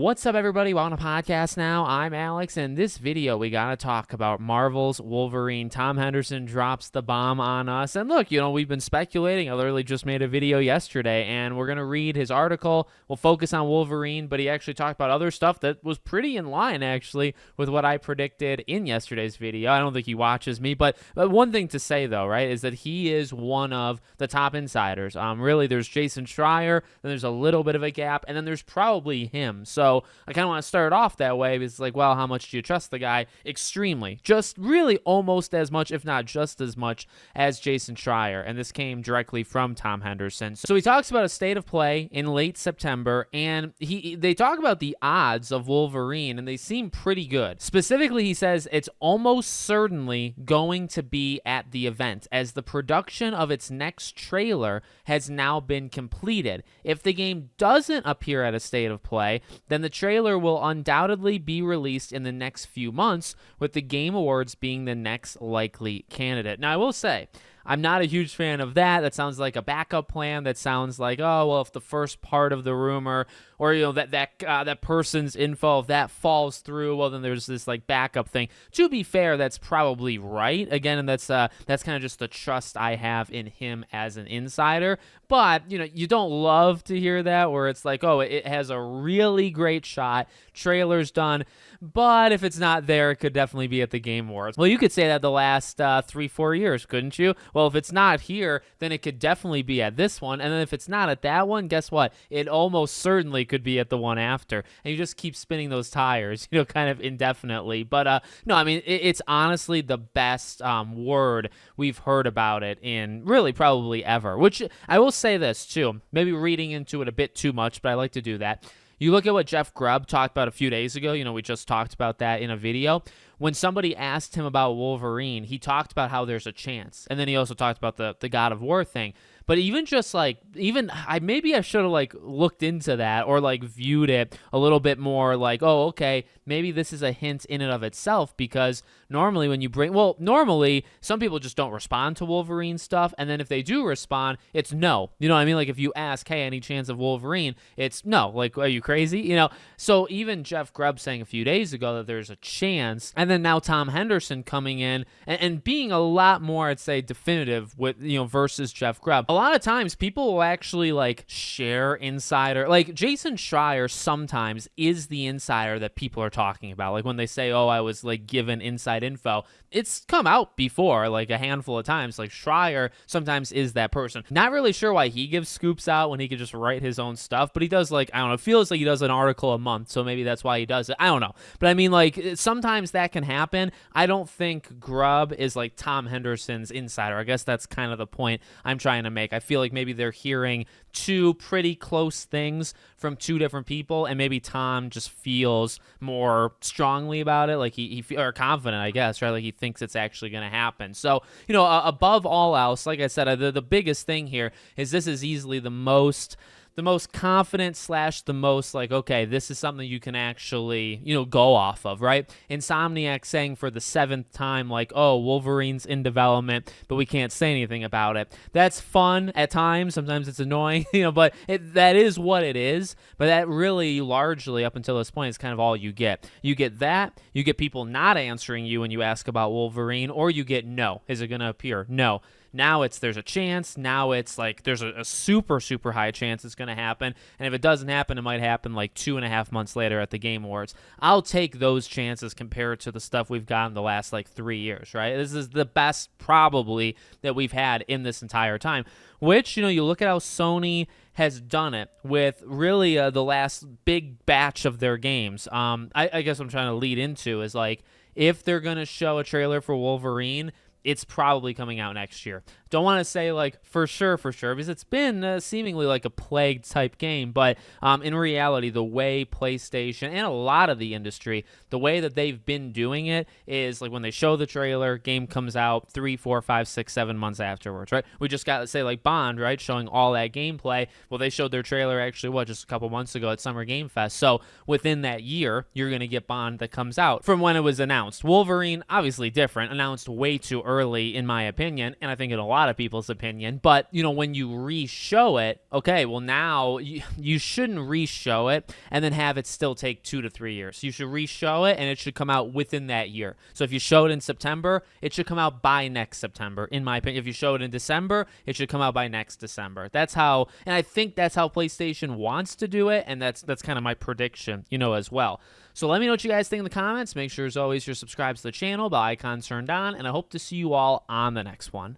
What's up, everybody? Welcome to podcast now. I'm Alex, and in this video, we got to talk about Marvel's Wolverine. Tom Henderson drops the bomb on us. And look, we've been speculating. I literally just made a video yesterday, and we're going to read his article. We'll focus on Wolverine, but he actually talked about other stuff that was pretty in line, actually, with what I predicted in yesterday's video. I don't think he watches me, but one thing to say, though, right, is that he is one of the top insiders. Really, there's Jason Schreier, then there's a little bit of a gap, and then there's probably him. So I kind of want to start off that way. It's like, well, how much do you trust the guy? Extremely. Just really almost as much, if not just as much, as Jason Schreier. And this came directly from Tom Henderson. So he talks about a state of play in late September, and they talk about the odds of Wolverine, and they seem pretty good. Specifically, he says it's almost certainly going to be at the event, as the production of its next trailer has now been completed. If the game doesn't appear at a state of play, then the trailer will undoubtedly be released in the next few months, with the Game Awards being the next likely candidate. Now, I will say, I'm not a huge fan of that. That sounds like a backup plan. That sounds like, oh, well, if the first part of the rumor or, that person's info, if that falls through, well, then there's this like backup thing. To be fair, that's probably right. Again, and that's kind of just the trust I have in him as an insider. But, you don't love to hear that where it's like, oh, it has a really great shot. Trailer's done. But if it's not there, it could definitely be at the Game Awards. Well, you could say that the last 3-4 years, couldn't you? Well, if it's not here, then it could definitely be at this one. And then if it's not at that one, guess what? It almost certainly could be at the one after. And you just keep spinning those tires, kind of indefinitely. But no, I mean, it's honestly the best word we've heard about it in really probably ever. Which I will say this too, maybe reading into it a bit too much, but I like to do that. You look at what Jeff Grubb talked about a few days ago. We just talked about that in a video. When somebody asked him about Wolverine, he talked about how there's a chance. And then he also talked about the God of War thing. But even just maybe I should have looked into that or viewed it a little bit more oh, okay, maybe this is a hint in and of itself, because normally normally some people just don't respond to Wolverine stuff. And then if they do respond, it's no. You know what I mean? If you ask, hey, any chance of Wolverine? It's no. Are you crazy? So even Jeff Grubb saying a few days ago that there's a chance, and then now Tom Henderson coming in and being a lot more, I'd say, definitive with, versus Jeff Grubb. A lot of times people will actually share insider, Jason Schreier sometimes is the insider that people are talking about. When they say, oh, I was given inside info, it's come out before a handful of times. Schreier sometimes is that person. Not really sure why he gives scoops out when he could just write his own stuff, but he does I don't know, it feels like he does an article a month, so maybe that's why he does it. I don't know. But I mean, sometimes that can happen. I don't think Grubb is Tom Henderson's insider. I guess that's kind of the point I'm trying to make. I feel like maybe they're hearing two pretty close things from two different people, and maybe Tom just feels more strongly about it, he or confident, I guess, right? He thinks it's actually going to happen. So, above all else, like I said, the biggest thing here is this is easily the most confident / the most okay, this is something you can actually, go off of, right? Insomniac saying for the 7th time, oh, Wolverine's in development, but we can't say anything about it. That's fun at times. Sometimes it's annoying, but that is what it is. But that really largely, up until this point, is kind of all you get. You get that. You get people not answering you when you ask about Wolverine, or you get no. Is it going to appear? No. Now there's a chance. Now it's there's a super, super high chance it's going to happen. And if it doesn't happen, it might happen 2.5 months later at the Game Awards. I'll take those chances compared to the stuff we've gotten the last 3 years, right? This is the best probably that we've had in this entire time, which, you look at how Sony has done it with really the last big batch of their games. I guess what I'm trying to lead into is if they're going to show a trailer for Wolverine, it's probably coming out next year. Don't want to say for sure, because it's been seemingly a plague type game, but in reality, the way PlayStation and a lot of the industry, the way that they've been doing it is when they show the trailer, game comes out 3, 4, 5, 6, 7 months afterwards, right? We just got, let's say, Bond, right, showing all that gameplay. Well, they showed their trailer actually, just a couple months ago at Summer Game Fest. So within that year, you're going to get Bond that comes out from when it was announced. Wolverine, obviously different, announced way too early, in my opinion, and I think in a lot lot of people's opinion. But, you know, when you re-show it, okay, well, now you shouldn't re-show it and then have it still take 2 to 3 years. You should re-show it, and it should come out within that year. So if you show it in September, it should come out by next September, in my opinion. If you show it in December, it should come out by next December. That's how, and I think that's how PlayStation wants to do it, and that's kind of my prediction, you know, as well. So let me know what you guys think in the comments. Make sure, as always, you're subscribed to the channel, bell icon turned on, and I hope to see you all on the next one.